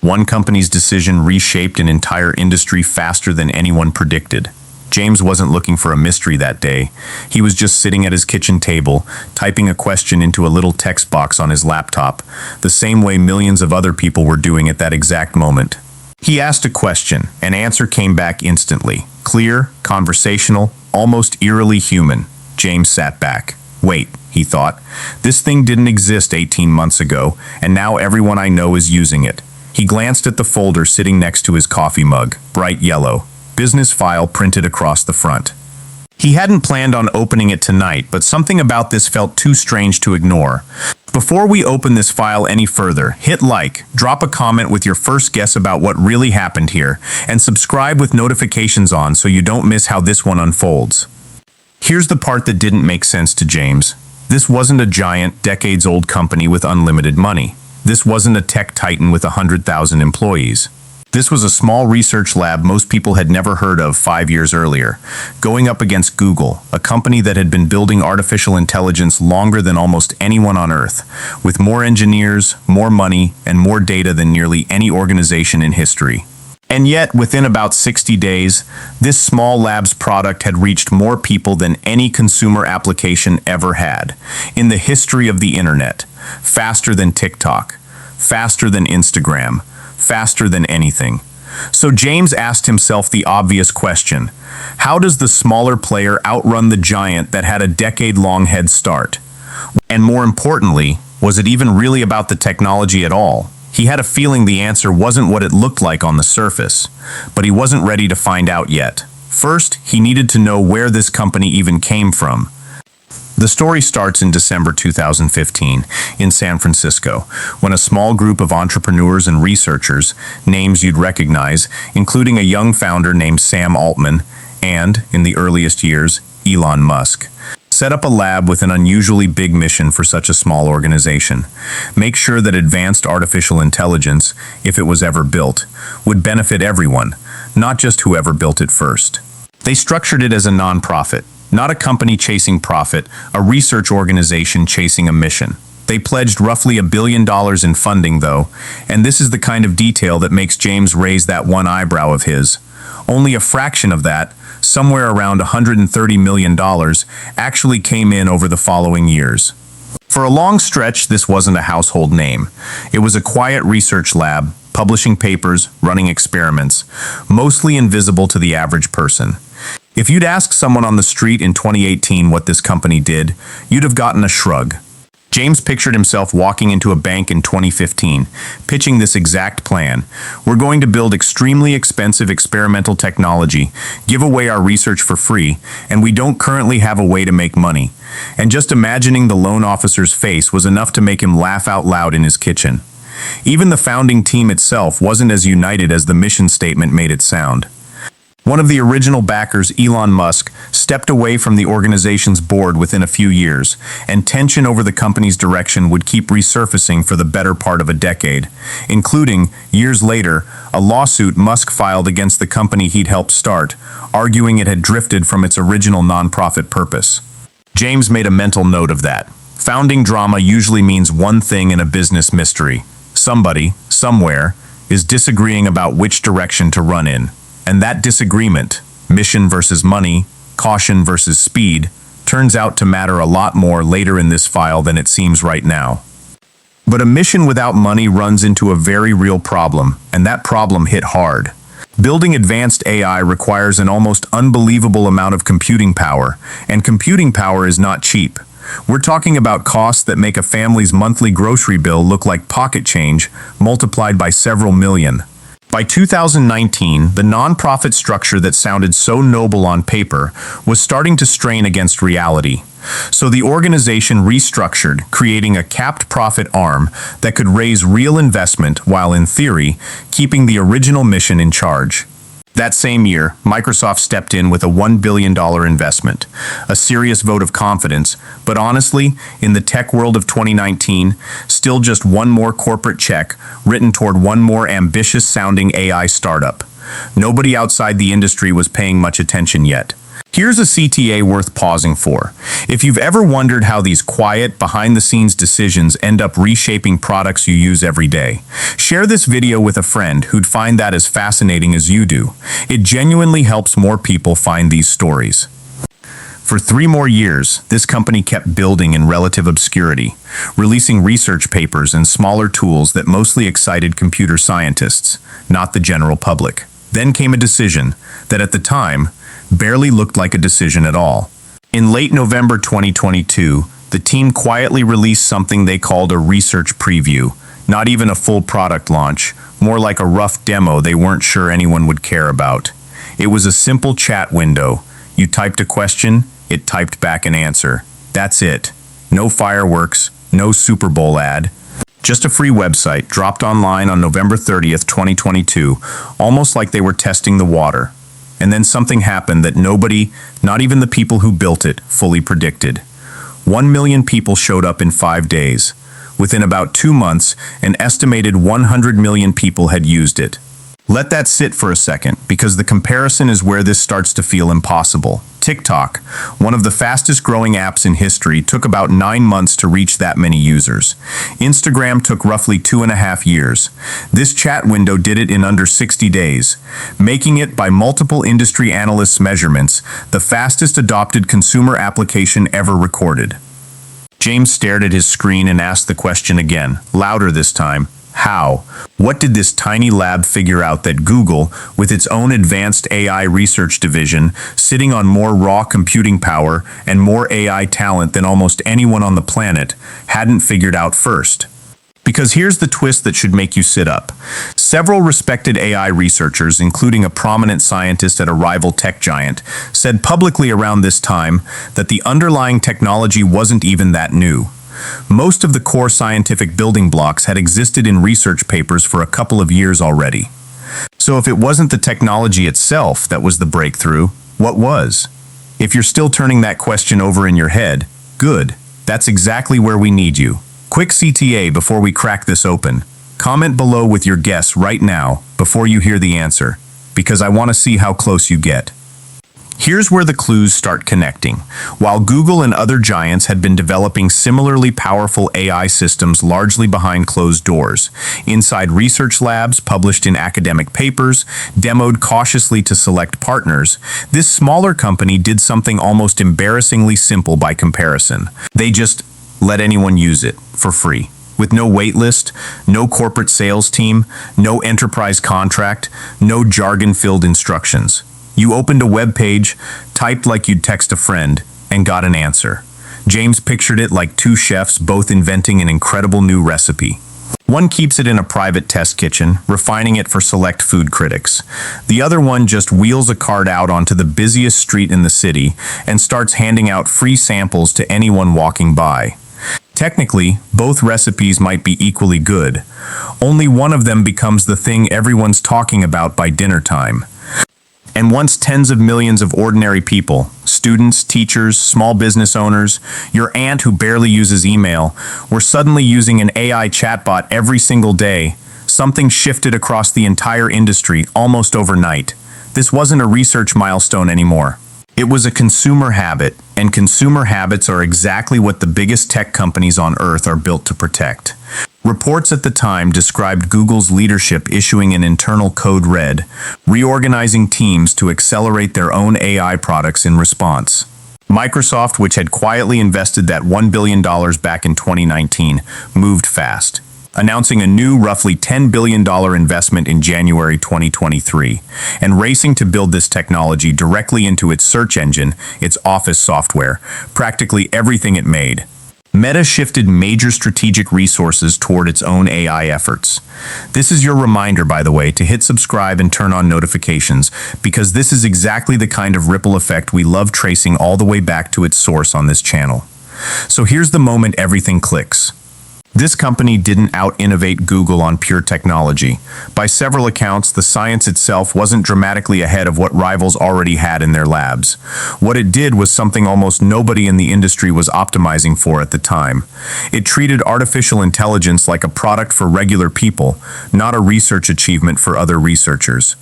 One company's decision reshaped an entire industry faster than anyone predicted. James wasn't looking for a mystery that day. He was just sitting at his kitchen table, typing a question into a little text box on his laptop, the same way millions of other people were doing at that exact moment. He asked a question, an answer came back instantly. Clear, conversational, almost eerily human. James sat back. Wait, he thought. This thing didn't exist 18 months ago, and now everyone I know is using it. He glanced at the folder sitting next to his coffee mug, bright yellow. Business file printed across the front. He hadn't planned on opening it tonight, but something about this felt too strange to ignore. Before we open this file any further, hit like, drop a comment with your first guess about what really happened here, and subscribe with notifications on so you don't miss how this one unfolds. Here's the part that didn't make sense to James. This wasn't a giant, decades-old company with unlimited money. This wasn't a tech titan with 100,000 employees. This was a small research lab most people had never heard of 5 years earlier, going up against Google, a company that had been building artificial intelligence longer than almost anyone on Earth, with more engineers, more money, and more data than nearly any organization in history. And yet, within about 60 days, this small lab's product had reached more people than any consumer application ever had, in the history of the internet. Faster than TikTok, faster than Instagram, faster than anything. So James asked himself the obvious question: how does the smaller player outrun the giant that had a decade-long head start? And more importantly, was it even really about the technology at all? He had a feeling the answer wasn't what it looked like on the surface, but he wasn't ready to find out yet. First, he needed to know where this company even came from. The story starts in December 2015 in San Francisco, when a small group of entrepreneurs and researchers, names you'd recognize, including a young founder named Sam Altman and, in the earliest years, Elon Musk, set up a lab with an unusually big mission for such a small organization. Make sure that advanced artificial intelligence, if it was ever built, would benefit everyone, not just whoever built it first. They structured it as a nonprofit. Not a company chasing profit, a research organization chasing a mission. They pledged roughly $1 billion in funding, though, and this is the kind of detail that makes James raise that one eyebrow of his. Only a fraction of that, somewhere around $130 million, actually came in over the following years. For a long stretch, this wasn't a household name. It was a quiet research lab, publishing papers, running experiments, mostly invisible to the average person. If you'd asked someone on the street in 2018 what this company did, you'd have gotten a shrug. James pictured himself walking into a bank in 2015, pitching this exact plan. We're going to build extremely expensive experimental technology, give away our research for free, and we don't currently have a way to make money. And just imagining the loan officer's face was enough to make him laugh out loud in his kitchen. Even the founding team itself wasn't as united as the mission statement made it sound. One of the original backers, Elon Musk, stepped away from the organization's board within a few years, and tension over the company's direction would keep resurfacing for the better part of a decade, including, years later, a lawsuit Musk filed against the company he'd helped start, arguing it had drifted from its original nonprofit purpose. James made a mental note of that. Founding drama usually means one thing in a business mystery. Somebody, somewhere, is disagreeing about which direction to run in. And that disagreement, mission versus money, caution versus speed, turns out to matter a lot more later in this file than it seems right now. But a mission without money runs into a very real problem, and that problem hit hard. Building advanced AI requires an almost unbelievable amount of computing power, and computing power is not cheap. We're talking about costs that make a family's monthly grocery bill look like pocket change multiplied by several million. By 2019, the nonprofit structure that sounded so noble on paper was starting to strain against reality. So the organization restructured, creating a capped profit arm that could raise real investment while, in theory, keeping the original mission in charge. That same year, Microsoft stepped in with a $1 billion investment, a serious vote of confidence, but honestly, in the tech world of 2019, still just one more corporate check written toward one more ambitious-sounding AI startup. Nobody outside the industry was paying much attention yet. Here's a CTA worth pausing for. If you've ever wondered how these quiet, behind-the-scenes decisions end up reshaping products you use every day, share this video with a friend who'd find that as fascinating as you do. It genuinely helps more people find these stories. For 3 more years, this company kept building in relative obscurity, releasing research papers and smaller tools that mostly excited computer scientists, not the general public. Then came a decision that at the time barely looked like a decision at all. In late November 2022, the team quietly released something they called a research preview, not even a full product launch, more like a rough demo they weren't sure anyone would care about. It was a simple chat window. You typed a question, it typed back an answer. That's it. No fireworks, no Super Bowl ad. Just a free website dropped online on November 30th, 2022, almost like they were testing the water. And then something happened that nobody, not even the people who built it, fully predicted. 1 million people showed up in 5 days. Within about 2 months, an estimated 100 million people had used it. Let that sit for a second, because the comparison is where this starts to feel impossible. TikTok, one of the fastest growing apps in history, took about 9 months to reach that many users. Instagram took roughly 2.5 years. This chat window did it in under 60 days, making it, by multiple industry analysts' measurements, the fastest adopted consumer application ever recorded. James stared at his screen and asked the question again, louder this time. How? What did this tiny lab figure out that Google, with its own advanced AI research division, sitting on more raw computing power and more AI talent than almost anyone on the planet, hadn't figured out first? Because here's the twist that should make you sit up. Several respected AI researchers, including a prominent scientist at a rival tech giant, said publicly around this time that the underlying technology wasn't even that new. Most of the core scientific building blocks had existed in research papers for a couple of years already. So if it wasn't the technology itself that was the breakthrough, what was? If you're still turning that question over in your head, good. That's exactly where we need you. Quick CTA before we crack this open. Comment below with your guess right now before you hear the answer, because I want to see how close you get. Here's where the clues start connecting. While Google and other giants had been developing similarly powerful AI systems largely behind closed doors, inside research labs, published in academic papers, demoed cautiously to select partners, this smaller company did something almost embarrassingly simple by comparison. They just let anyone use it for free. With no waitlist, no corporate sales team, no enterprise contract, no jargon-filled instructions. You opened a web page, typed like you'd text a friend, and got an answer. James pictured it like 2 chefs both inventing an incredible new recipe. One keeps it in a private test kitchen, refining it for select food critics. The other one just wheels a cart out onto the busiest street in the city and starts handing out free samples to anyone walking by. Technically, both recipes might be equally good. Only one of them becomes the thing everyone's talking about by dinner time. And once tens of millions of ordinary people, students, teachers, small business owners, your aunt who barely uses email, were suddenly using an AI chatbot every single day, something shifted across the entire industry almost overnight. This wasn't a research milestone anymore. It was a consumer habit, and consumer habits are exactly what the biggest tech companies on Earth are built to protect. Reports at the time described Google's leadership issuing an internal code red, reorganizing teams to accelerate their own AI products in response. Microsoft, which had quietly invested that $1 billion back in 2019, moved fast, announcing a new roughly $10 billion investment in January 2023, and racing to build this technology directly into its search engine, its Office software, practically everything it made. Meta shifted major strategic resources toward its own AI efforts. This is your reminder, by the way, to hit subscribe and turn on notifications, because this is exactly the kind of ripple effect we love tracing all the way back to its source on this channel. So here's the moment everything clicks. This company didn't out-innovate Google on pure technology. By several accounts, the science itself wasn't dramatically ahead of what rivals already had in their labs. What it did was something almost nobody in the industry was optimizing for at the time. It treated artificial intelligence like a product for regular people, not a research achievement for other researchers.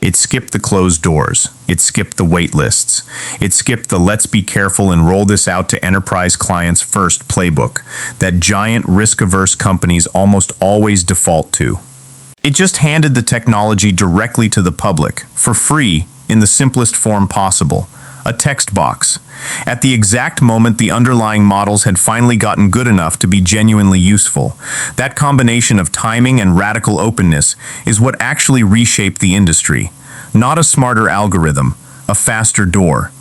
It skipped the closed doors. It skipped the wait lists. It skipped the let's be careful and roll this out to enterprise clients first playbook that giant risk-averse companies almost always default to. It just handed the technology directly to the public, for free, in the simplest form possible. A text box. At the exact moment the underlying models had finally gotten good enough to be genuinely useful. That combination of timing and radical openness is what actually reshaped the industry. Not a smarter algorithm, a faster door.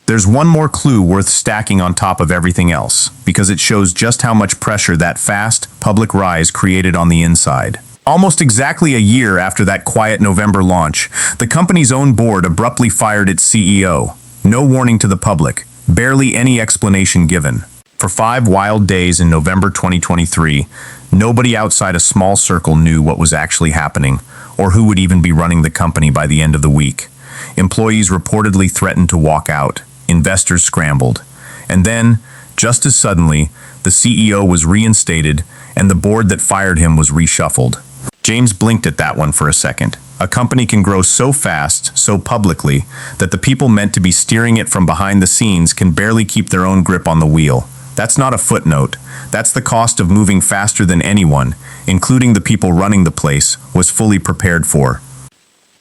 There's one more clue worth stacking on top of everything else, because it shows just how much pressure that fast, public rise created on the inside. Almost exactly a year after that quiet November launch, the company's own board abruptly fired its CEO. No warning to the public, barely any explanation given. For 5 wild days in November 2023, nobody outside a small circle knew what was actually happening, or who would even be running the company by the end of the week. Employees reportedly threatened to walk out, investors scrambled. And then, just as suddenly, the CEO was reinstated, and the board that fired him was reshuffled. James blinked at that one for a second. A company can grow so fast, so publicly, that the people meant to be steering it from behind the scenes can barely keep their own grip on the wheel. That's not a footnote. That's the cost of moving faster than anyone, including the people running the place, was fully prepared for.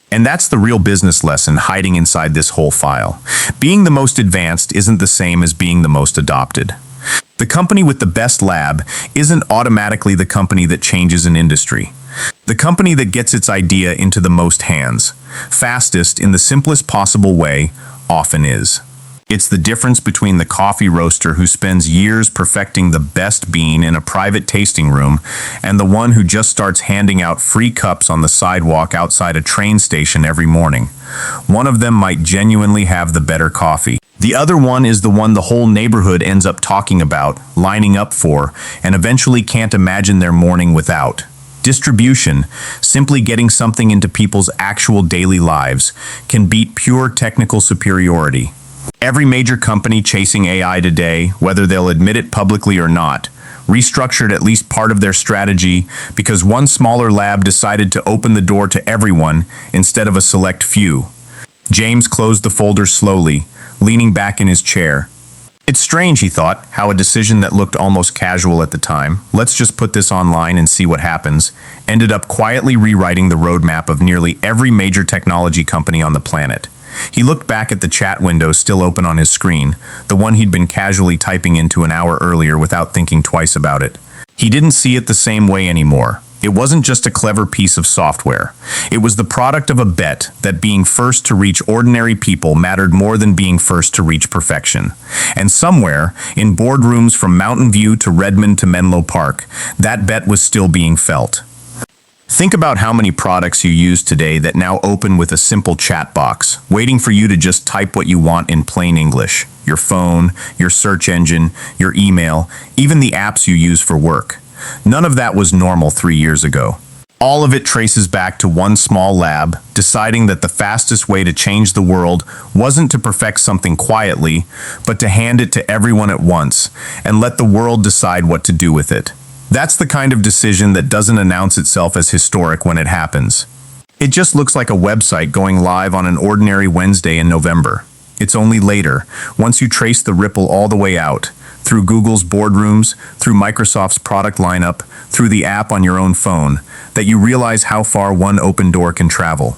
And that's the real business lesson hiding inside this whole file. Being the most advanced isn't the same as being the most adopted. The company with the best lab isn't automatically the company that changes an industry. The company that gets its idea into the most hands, fastest in the simplest possible way, often is. It's the difference between the coffee roaster who spends years perfecting the best bean in a private tasting room and the one who just starts handing out free cups on the sidewalk outside a train station every morning. One of them might genuinely have the better coffee. The other one is the one the whole neighborhood ends up talking about, lining up for, and eventually can't imagine their morning without. Distribution, simply getting something into people's actual daily lives, can beat pure technical superiority. Every major company chasing AI today, whether they'll admit it publicly or not, restructured at least part of their strategy because one smaller lab decided to open the door to everyone instead of a select few. James closed the folder slowly, leaning back in his chair. It's strange, he thought, how a decision that looked almost casual at the time, let's just put this online and see what happens, ended up quietly rewriting the roadmap of nearly every major technology company on the planet. He looked back at the chat window still open on his screen, the one he'd been casually typing into an hour earlier without thinking twice about it. He didn't see it the same way anymore. It wasn't just a clever piece of software. It was the product of a bet that being first to reach ordinary people mattered more than being first to reach perfection. And somewhere, in boardrooms from Mountain View to Redmond to Menlo Park, that bet was still being felt. Think about how many products you use today that now open with a simple chat box, waiting for you to just type what you want in plain English. Your phone, your search engine, your email, even the apps you use for work. None of that was normal 3 years ago. All of it traces back to one small lab, deciding that the fastest way to change the world wasn't to perfect something quietly, but to hand it to everyone at once, and let the world decide what to do with it. That's the kind of decision that doesn't announce itself as historic when it happens. It just looks like a website going live on an ordinary Wednesday in November. It's only later, once you trace the ripple all the way out, through Google's boardrooms, through Microsoft's product lineup, through the app on your own phone, that you realize how far one open door can travel.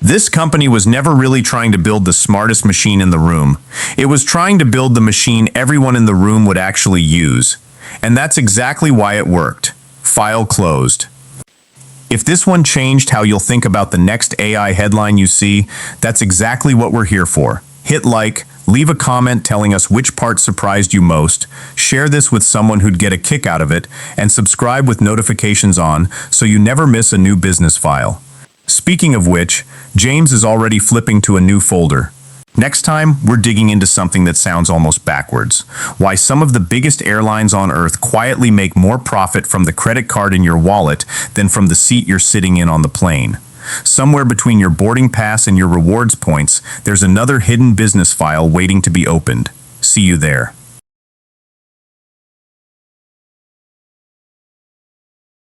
This company was never really trying to build the smartest machine in the room. It was trying to build the machine everyone in the room would actually use. And that's exactly why it worked. File closed. If this one changed how you'll think about the next AI headline you see, that's exactly what we're here for. Hit like, leave a comment telling us which part surprised you most, share this with someone who'd get a kick out of it, and subscribe with notifications on so you never miss a new business file. Speaking of which, James is already flipping to a new folder. Next time, we're digging into something that sounds almost backwards. Why some of the biggest airlines on Earth quietly make more profit from the credit card in your wallet than from the seat you're sitting in on the plane. Somewhere between your boarding pass and your rewards points, there's another hidden business file waiting to be opened. See you there.